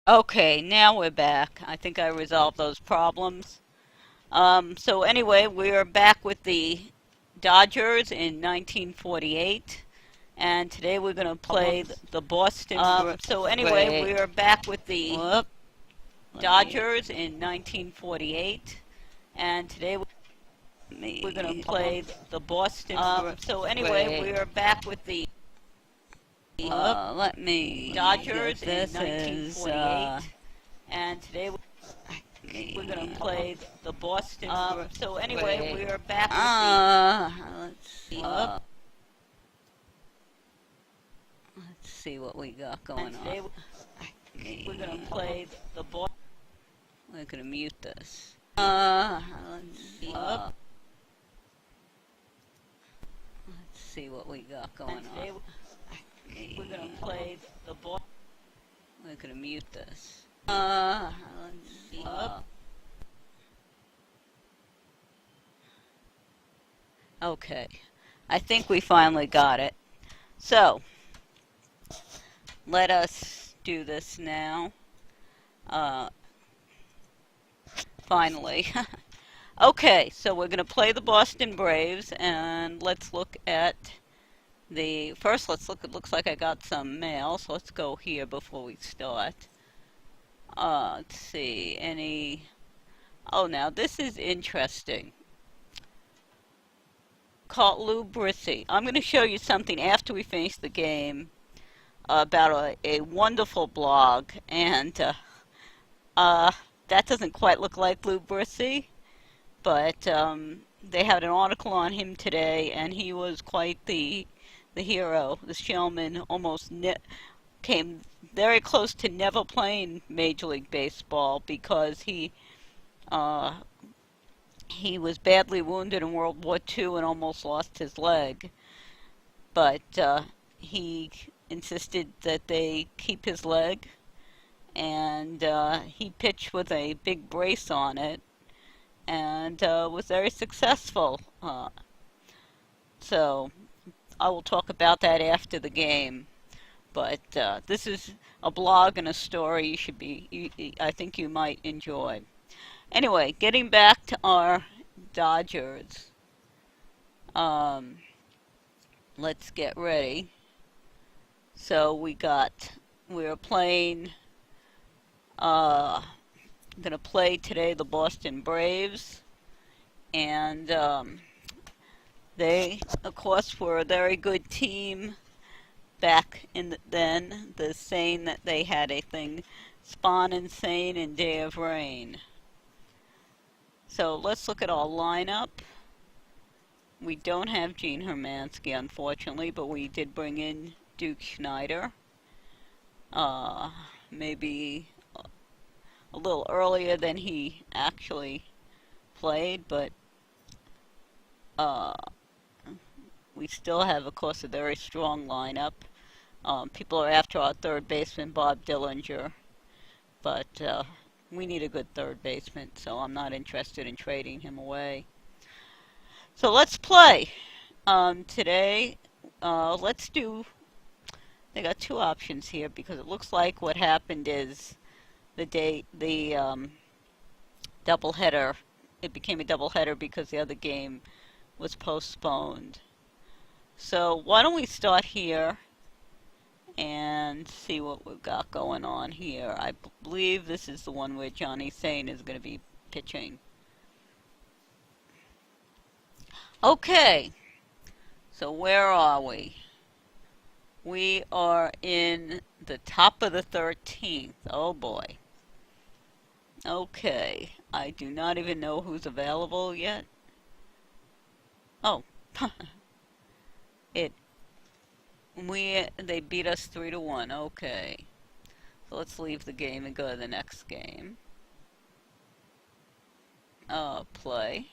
Okay, now we're back. I think I resolved those problems. So anyway, we are back with the Dodgers in 1948, and today we're going to play the Boston. So anyway, we are back with the Dodgers in 1948, and today we're going to play the Boston. So anyway, we are back with the Let me Dodgers in this 1948, and today we're going to play the Boston. So anyway, we are back let's see what we got going today on. we're going to play the Boston. We're gonna mute this. Let's see what we got going today on. we're going to play the Boston. We're gonna mute this. Okay, I think we finally got it. So, let us do this now. Finally. Okay, so we're going to play the Boston Braves, and let's look at let's look, it looks like I got some mail, so let's go here before we start. Let's see, oh, now this is interesting. Called Lou Brissy. I'm going to show you something after we finish the game about a wonderful blog, and that doesn't quite look like Lou Brissy, but they had an article on him today, and he was quite the hero. The showman almost came very close to never playing Major League Baseball because he was badly wounded in World War II and almost lost his leg. But he insisted that they keep his leg, and he pitched with a big brace on it, and was very successful. So I will talk about that after the game. But this is a blog and a story I think you might enjoy. Anyway, getting back to our Dodgers. Let's get ready. So we're playing, going to play today the Boston Braves, and they, of course, were a very good team back then. The saying that they had a thing, spawn insane and day of rain. So let's look at our lineup. We don't have Gene Hermansky, unfortunately, but we did bring in Duke Schneider. Maybe a little earlier than he actually played, but we still have, of course, a very strong lineup. People are after our third baseman, Bob Dillinger, but we need a good third baseman, so I'm not interested in trading him away. So let's play. Today, let's do, they got two options here, because it looks like what happened is the doubleheader, it became a doubleheader because the other game was postponed. So why don't we start here and see what we've got going on here. I believe this is the one where Johnny Sane is going to be pitching. Okay, so where are we? We are in the top of the 13th. Oh boy. Okay, I do not even know who's available yet. Oh, they beat us 3-1. Okay, so let's leave the game and go to the next game. Play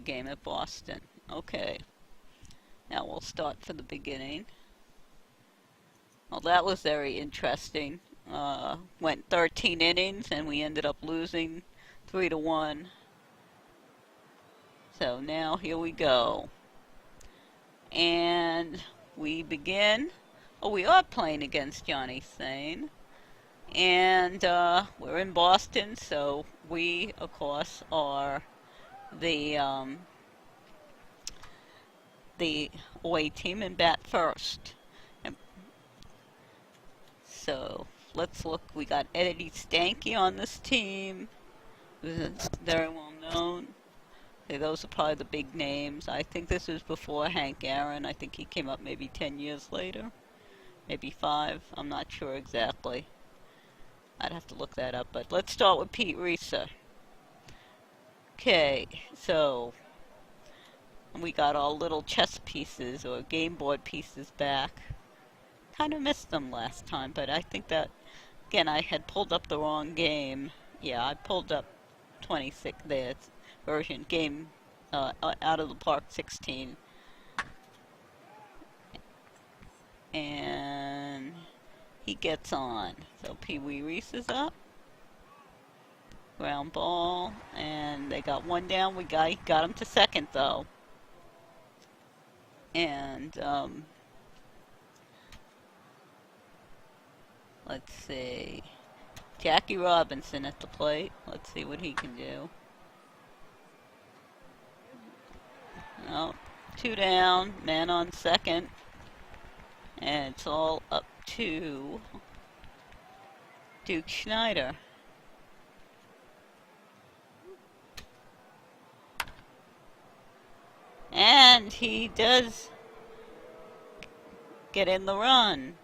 game at Boston. Okay, now we'll start from the beginning. Well, that was very interesting. Went 13 innings and we ended up losing 3-1. So now here we go. And we begin. Oh, we are playing against Johnny Sane. And we're in Boston, so we, of course, are the the away team and bat first. And so let's look. We got Eddie Stanky on this team. Who's very well known. Okay, those are probably the big names. I think this was before Hank Aaron. I think he came up maybe 10 years later. Maybe 5. I'm not sure exactly. I'd have to look that up. But let's start with Pete Risa. Okay, so we got all little chess pieces or game board pieces back. Kind of missed them last time, but I think that, again, I had pulled up the wrong game. Yeah, I pulled up 26 there version game out of the park 16, and he gets on. So Pee Wee Reese is up. Ground ball, and they got one down. We got him to second though, and let's see, Jackie Robinson at the plate. Let's see what he can do. Oh, 2 down, man on second, and it's all up to Duke Schneider. And he does get in the run.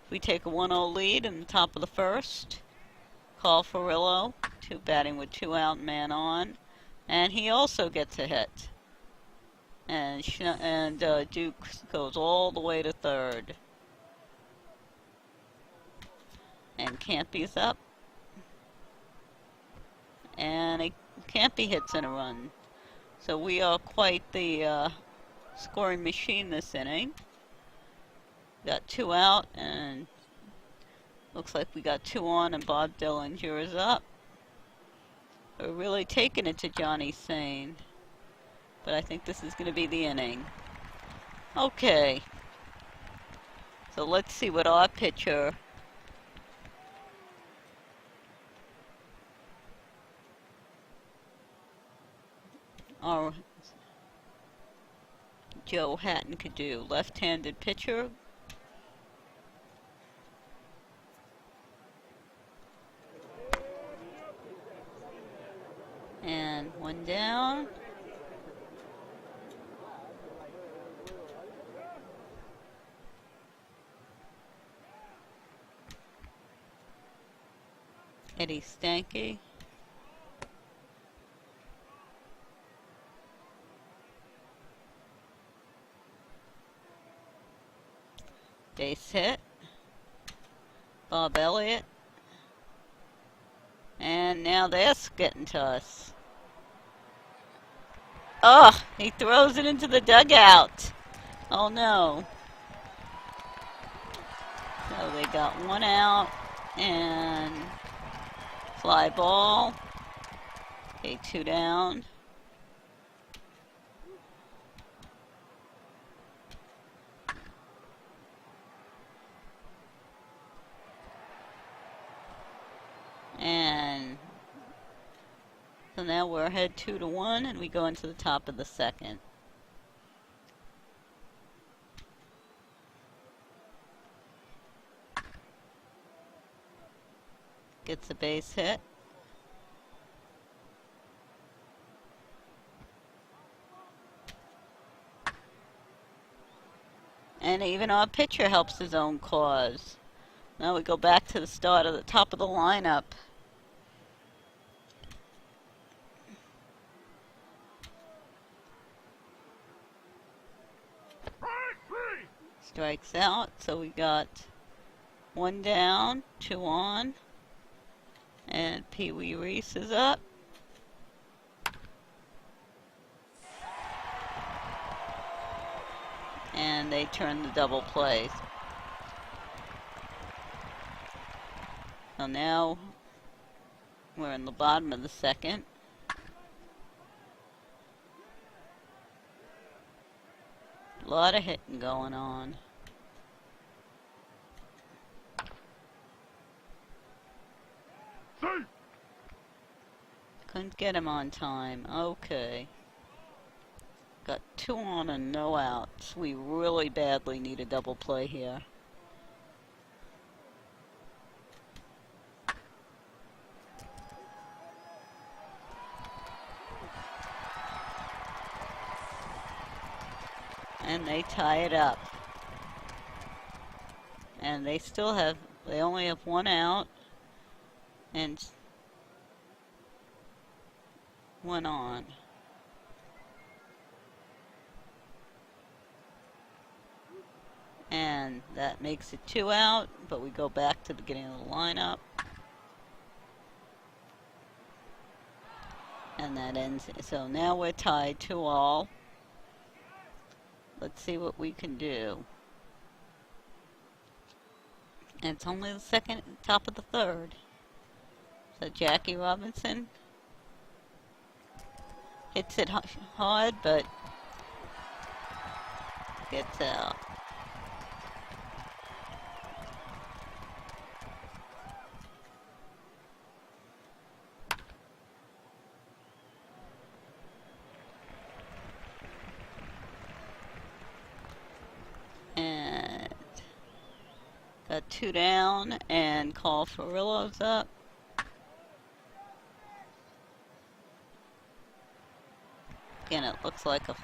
We take a 1-0 lead in the top of the first. Call Farillo, batting with 2 out, man on, and he also gets a hit. And Duke goes all the way to third. And Campy's up. And Campy hits in a run. So we are quite the scoring machine this inning. Got 2 out, and looks like we got 2 on, and Bob Dillinger is up. We're really taking it to Johnny Sane. But I think this is going to be the inning. Okay. So let's see what our pitcher... our Joe Hatton could do. Left-handed pitcher. And 1 down. Eddie Stanky. Base hit. Bob Elliott. And now this getting to us. Oh, he throws it into the dugout. Oh no. So they got 1 out and fly ball. Okay, 2 down. And so now we're ahead 2-1, and we go into the top of the second. Gets a base hit. And even our pitcher helps his own cause. Now we go back to the start of the top of the lineup. Strikes out, so we got 1 down, 2 on, and Pee Wee Reese is up. And they turn the double play. So now we're in the bottom of the second. A lot of hitting going on. couldn't get him on time. Okay. Got 2 on and no outs. We really badly need a double play here. And they tie it up. And they only have 1 out. And 1 on. And that makes it 2 out, but we go back to the beginning of the lineup. And that ends it. So now we're tied 2-all. Let's see what we can do. And it's only the top of the 3rd. So Jackie Robinson hits it hard, but gets out. And got 2 down, and Carl Furillo's up. Again, it looks like a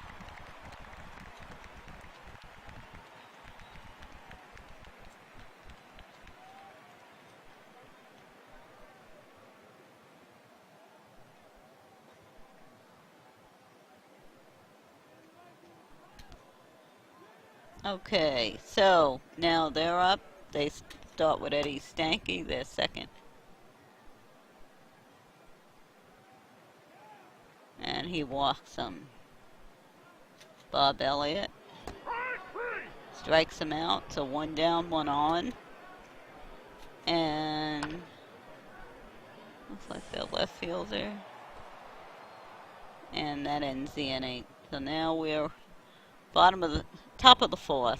okay, so now they're up. They start with Eddie Stanky, their second. And he walks them. Bob Elliott strikes him out, so 1 down, 1 on. And looks like their left fielder. And that ends the inning. So now we're top of the 4th.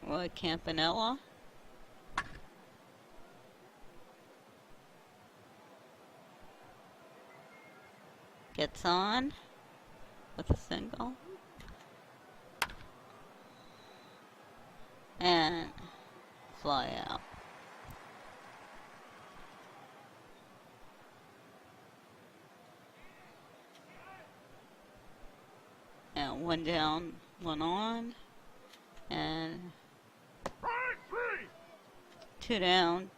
Roy Campanella gets on with a single. And fly out. And 1 down, 1 on. And 2 down.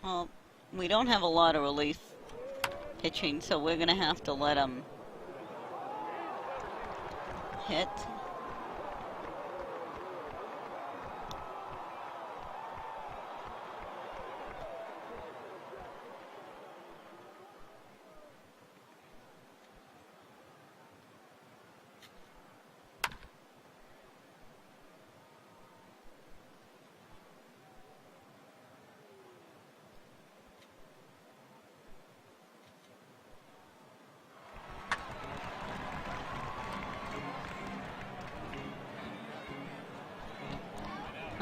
Well, we don't have a lot of relief pitching, so we're going to have to let them hit.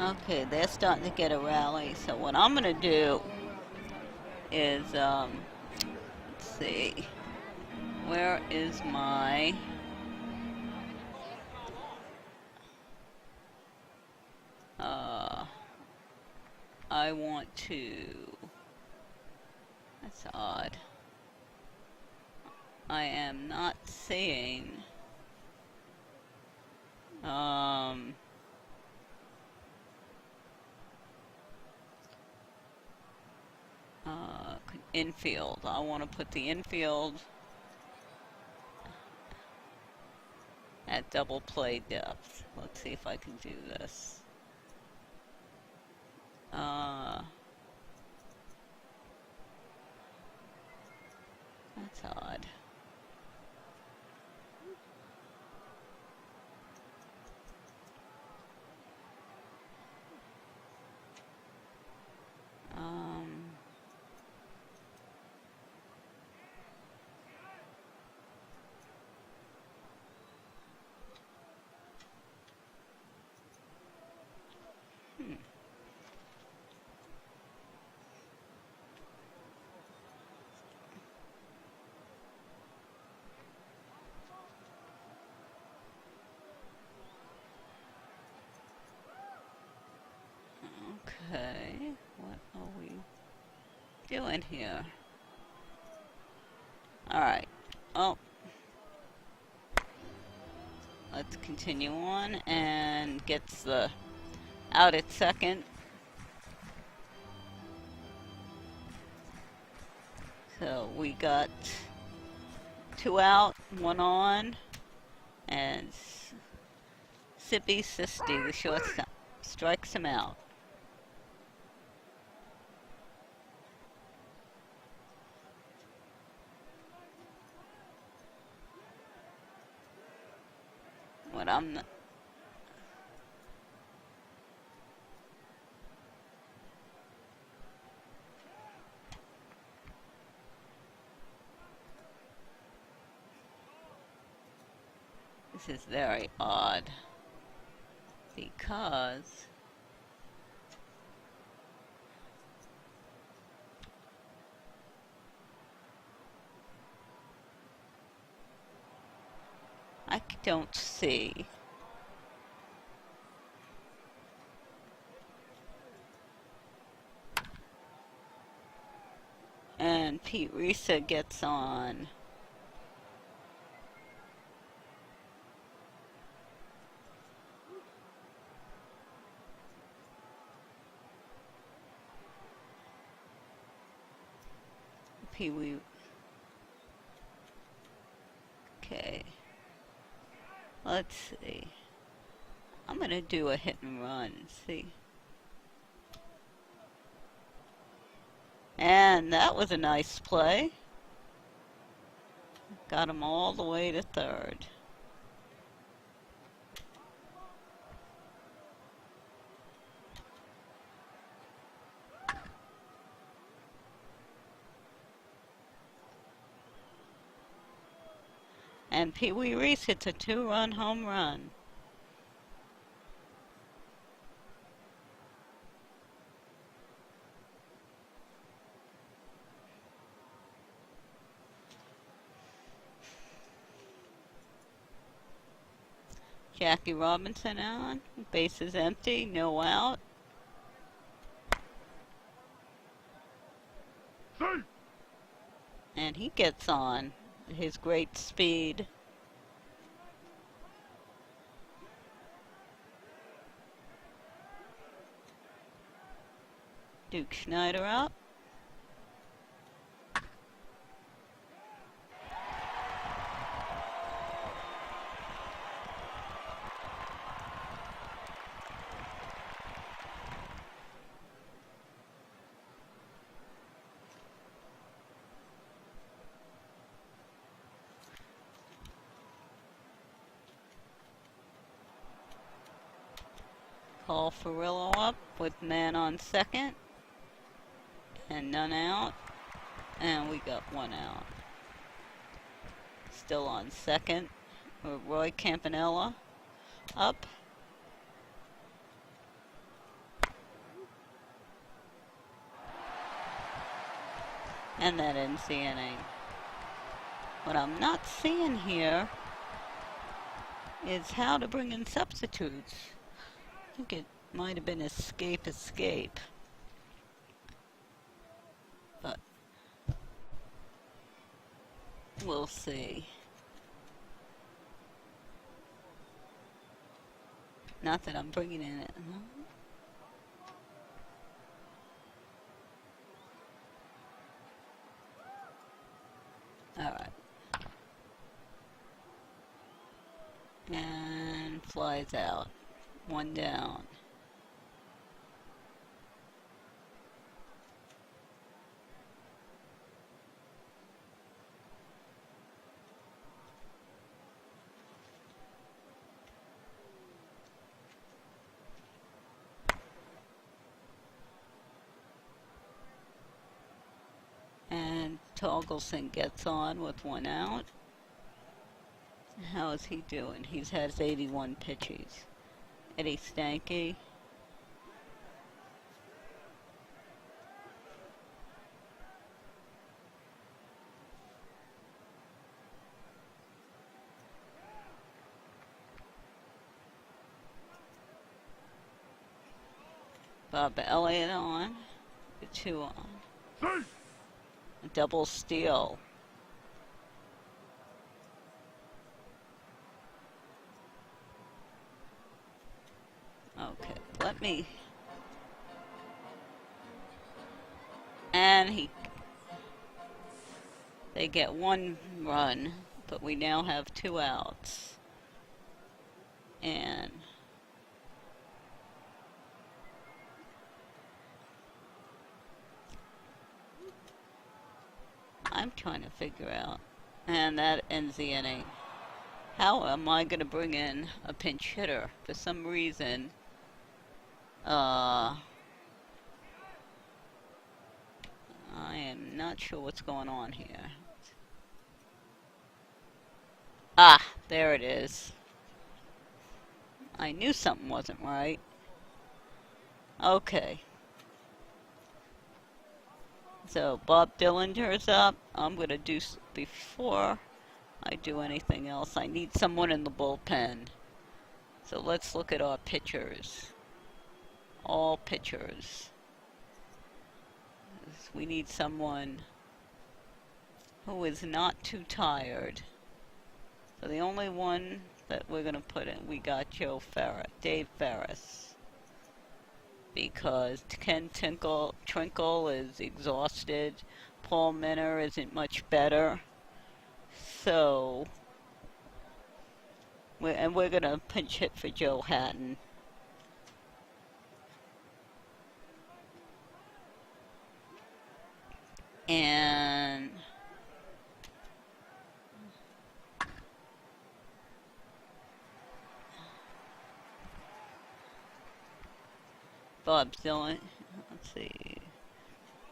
Okay, they're starting to get a rally. So what I'm going to do is, let's see, where is my, I want to, that's odd. I am not seeing, infield. I want to put the infield at double play depth. Let's see if I can do this. That's odd. Okay, what are we doing here? Alright. Oh. Let's continue on, and gets the out at second. So we got 2 out, 1 on, and Sippy Sisty, the shortstop, strikes him out. What I'm not. This is very odd. Because I don't see. And Pete Risa gets on. Pee Wee. Okay. Let's see. I'm gonna do a hit and run. See. And that was a nice play. Got him all the way to third. And Pee Wee Reese hits a 2-run home run. Jackie Robinson on. Base is empty, no out. And he gets on his great speed. Duke Schneider up. Paul Ferrillo up with man on second. And none out. And we got 1 out. Still on second. Roy Campanella up. And that ends the inning. What I'm not seeing here is how to bring in substitutes. I think it might have been escape. But we'll see. Not that I'm bringing in it. Alright. And flies out. 1 down. And Torgelson gets on with 1 out. How is he doing? He has 81 pitches. Eddie Stanky. Bob Elliott on. The 2 on. Double steal. Okay, let me. And they get 1 run, but we now have 2 outs. And I'm trying to figure out. And that ends the inning. How am I going to bring in a pinch hitter? For some reason, I am not sure what's going on here. Ah, there it is. I knew something wasn't right. Okay. So Bob Dillinger's up. I'm going to do, before I do anything else, I need someone in the bullpen. So let's look at our pitchers. All pitchers. We need someone who is not too tired. So the only one that we're going to put in, we got Dave Ferris. Because Ken Trinkle is exhausted. Paul Minner isn't much better. So, we're going to pinch hit for Joe Hatton. And Bob Dylan, let's see,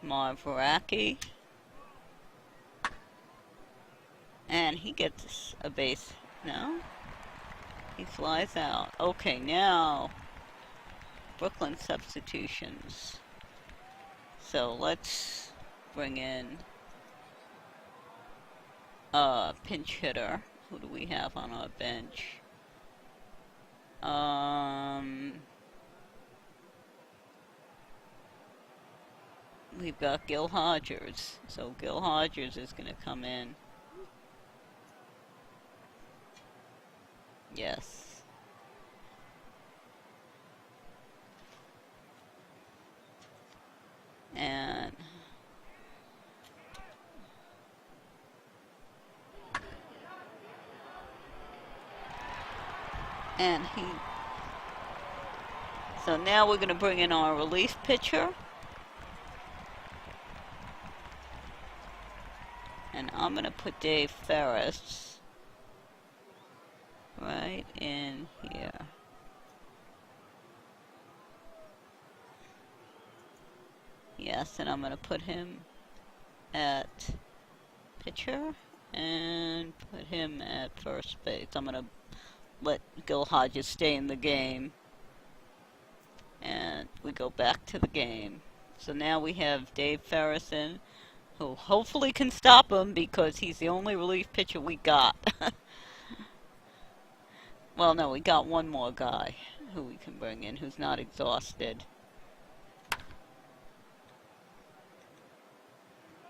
Marv Racki. And he gets a base. No? He flies out. Okay, now Brooklyn substitutions. So let's bring in a pinch hitter. Who do we have on our bench? We've got Gil Hodgers. So Gil Hodgers is going to come in. Yes. And so now we're going to bring in our relief pitcher. And I'm going to put Dave Ferris right in here. Yes, and I'm going to put him at pitcher and put him at first base. I'm going to let Gil Hodges stay in the game. And we go back to the game. So now we have Dave Ferris in, who hopefully can stop him because he's the only relief pitcher we got. Well, no, we got one more guy who we can bring in who's not exhausted.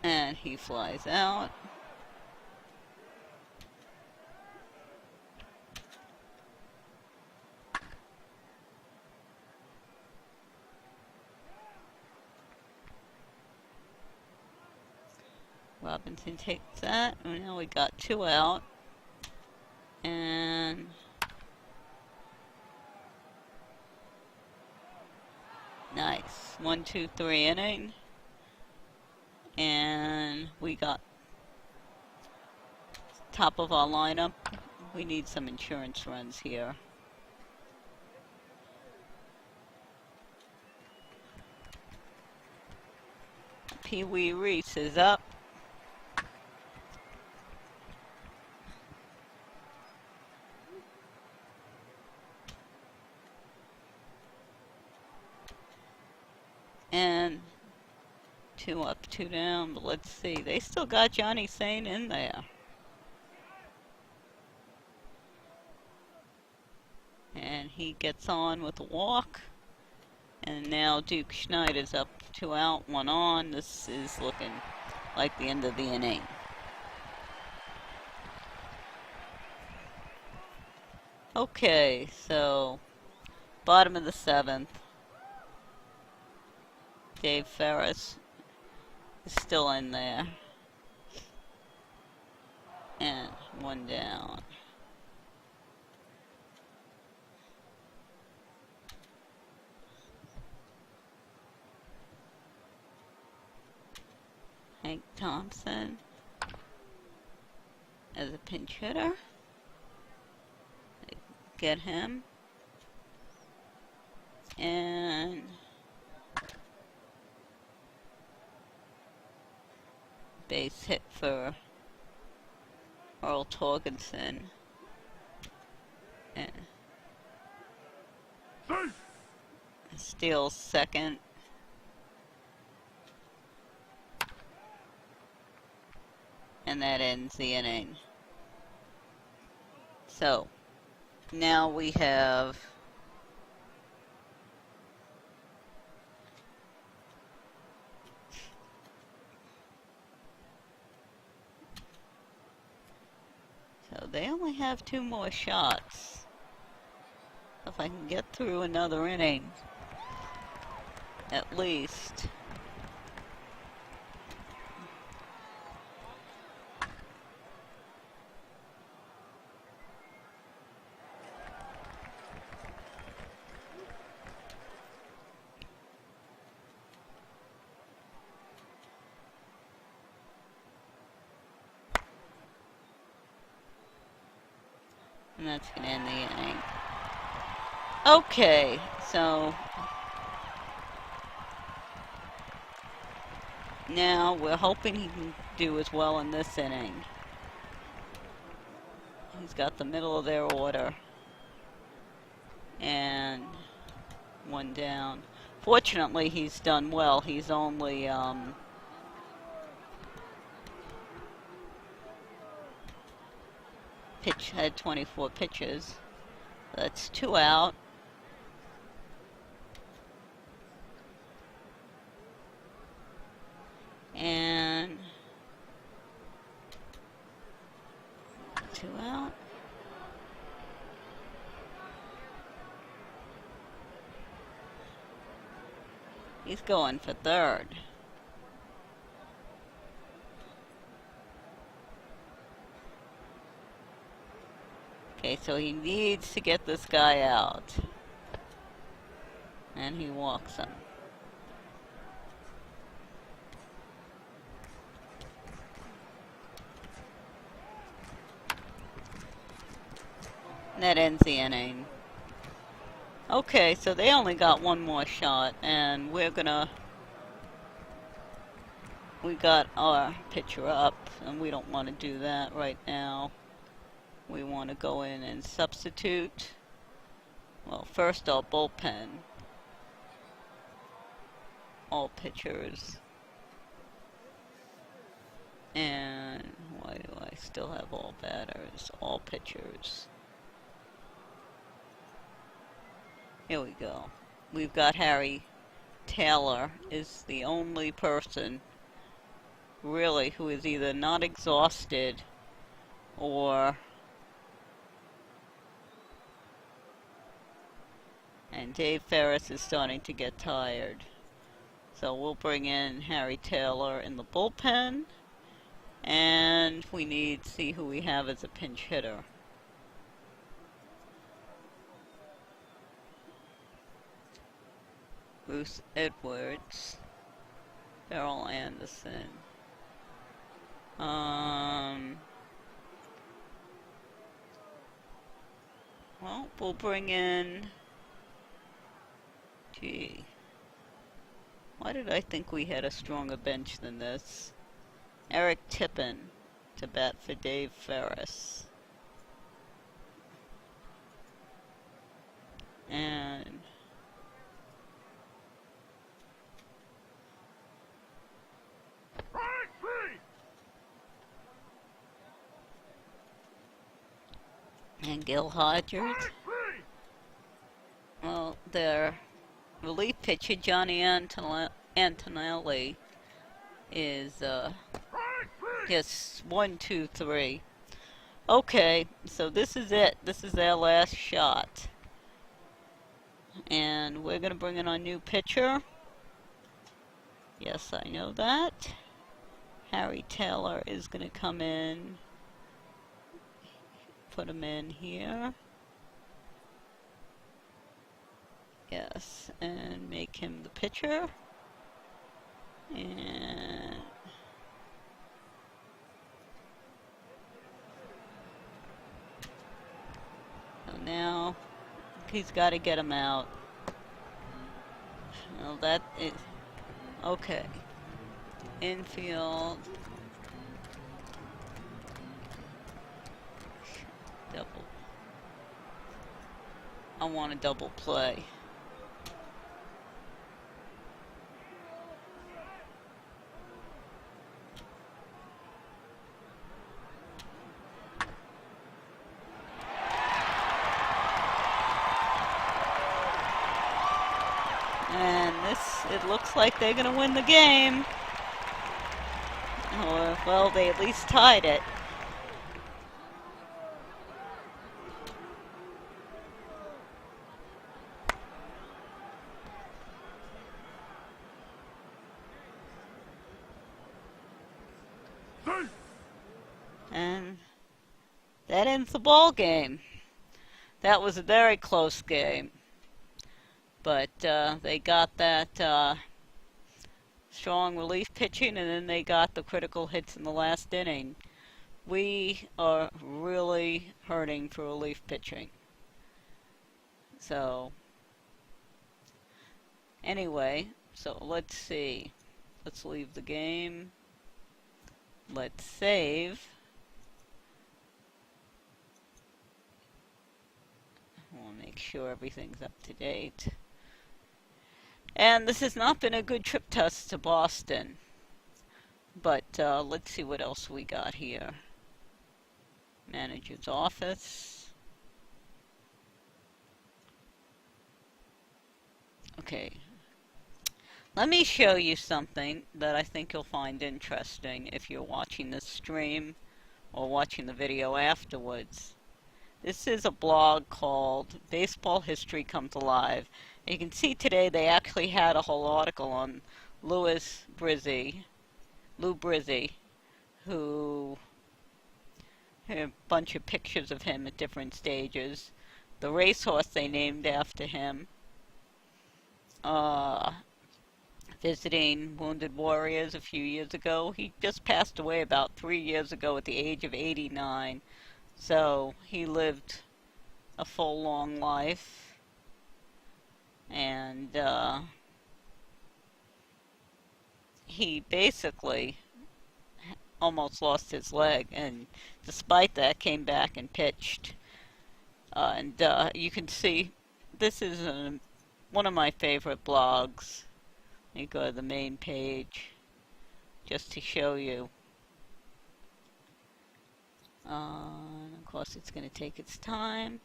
And he flies out. Robinson takes that, and now we got 2 out. And nice. 1, 2, 3 inning. And we got top of our lineup. We need some insurance runs here. Pee Wee Reese is up. And 2 up, 2 down, but let's see. They still got Johnny Sane in there. And he gets on with a walk. And now Duke Schneider's up 2 out, 1 on. This is looking like the end of the inning. Okay, so bottom of the 7th. Dave Ferris is still in there. And 1 down. Hank Thompson as a pinch hitter. Get him. And base hit for Earl Torgensen. And steals second. And that ends the inning. So, now we have they only have 2 more shots. If I can get through another inning, at least. And that's going to end the inning. Okay, so now we're hoping he can do as well in this inning. He's got the middle of their order. And 1 down. Fortunately, he's done well. He's only had 24 pitches. That's 2 out. And 2 out. He's going for third. Okay, so he needs to get this guy out. And he walks him. And that ends the inning. Okay, so they only got 1 more shot, and we got our pitcher up, and we don't want to do that right now. We want to go in and substitute. Well, first our bullpen. All pitchers. And why do I still have all batters? All pitchers. Here we go. We've got Harry Taylor is the only person really who is either not exhausted or and Dave Ferris is starting to get tired. So we'll bring in Harry Taylor in the bullpen, and we need to see who we have as a pinch hitter. Bruce Edwards, Darrell Anderson. Well, we'll bring in. Gee. Why did I think we had a stronger bench than this? Eric Tippin to bat for Dave Ferris. And Gil Hodges. Well, they're relief pitcher Johnny Antonelli is just 1, 2, 3. Okay, so this is it. This is their last shot. And we're going to bring in our new pitcher. Yes, I know that. Harry Taylor is going to come in. Put him in here. Yes, and make him the pitcher. And so now he's got to get him out. Well, that is okay. Infield. Double. I want a double play. And it looks like they're going to win the game. Or, well, they at least tied it. And that ends the ball game. That was a very close game. But they got that strong relief pitching, and then they got the critical hits in the last inning. We are really hurting for relief pitching. So, anyway, so let's see. Let's leave the game. Let's save. We'll make sure everything's up to date. And this has not been a good trip test to Boston. But let's see what else we got here. Manager's office. Okay. Let me show you something that I think you'll find interesting if you're watching this stream or watching the video afterwards. This is a blog called Baseball History Comes Alive. And you can see today they actually had a whole article on Lou Brizzi, who had a bunch of pictures of him at different stages. The racehorse they named after him. Visiting wounded warriors a few years ago. He just passed away about 3 years ago at the age of 89. So he lived a full, long life. And he basically almost lost his leg, and despite that came back and pitched. And you can see this is one of my favorite blogs. Let me go to the main page just to show you. Of course it's going to take its time.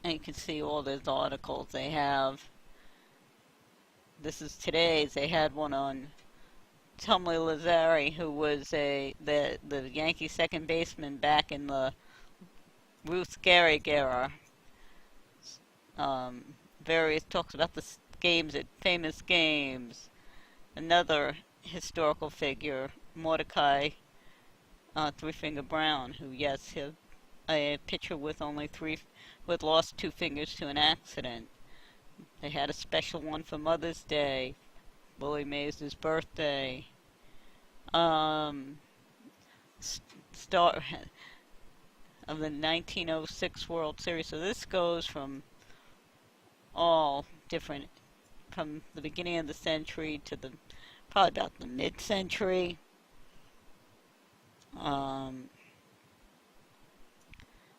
And you can see all those articles they have. This is today's. They had one on Tommy Lazzari, who was the Yankee second baseman back in the Ruth Gehrig era. Various talks about the games at famous games. Another historical figure, Mordecai Three Finger Brown, who a pitcher with lost 2 fingers to an accident. They had a special one for Mother's Day, Willie Mays' birthday. Star of the 1906 World Series. So this goes from all different, from the beginning of the century to probably about the mid-century.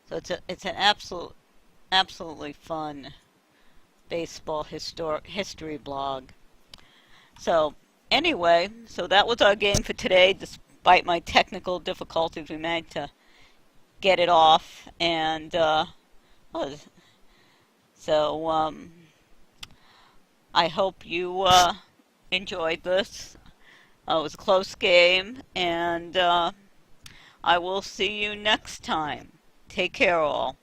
So it's an absolutely fun baseball history blog. So anyway, so that was our game for today. despite my technical difficulties, we managed to get it off. And well, so I hope you enjoyed this. It was a close game, and I will see you next time. Take care, all.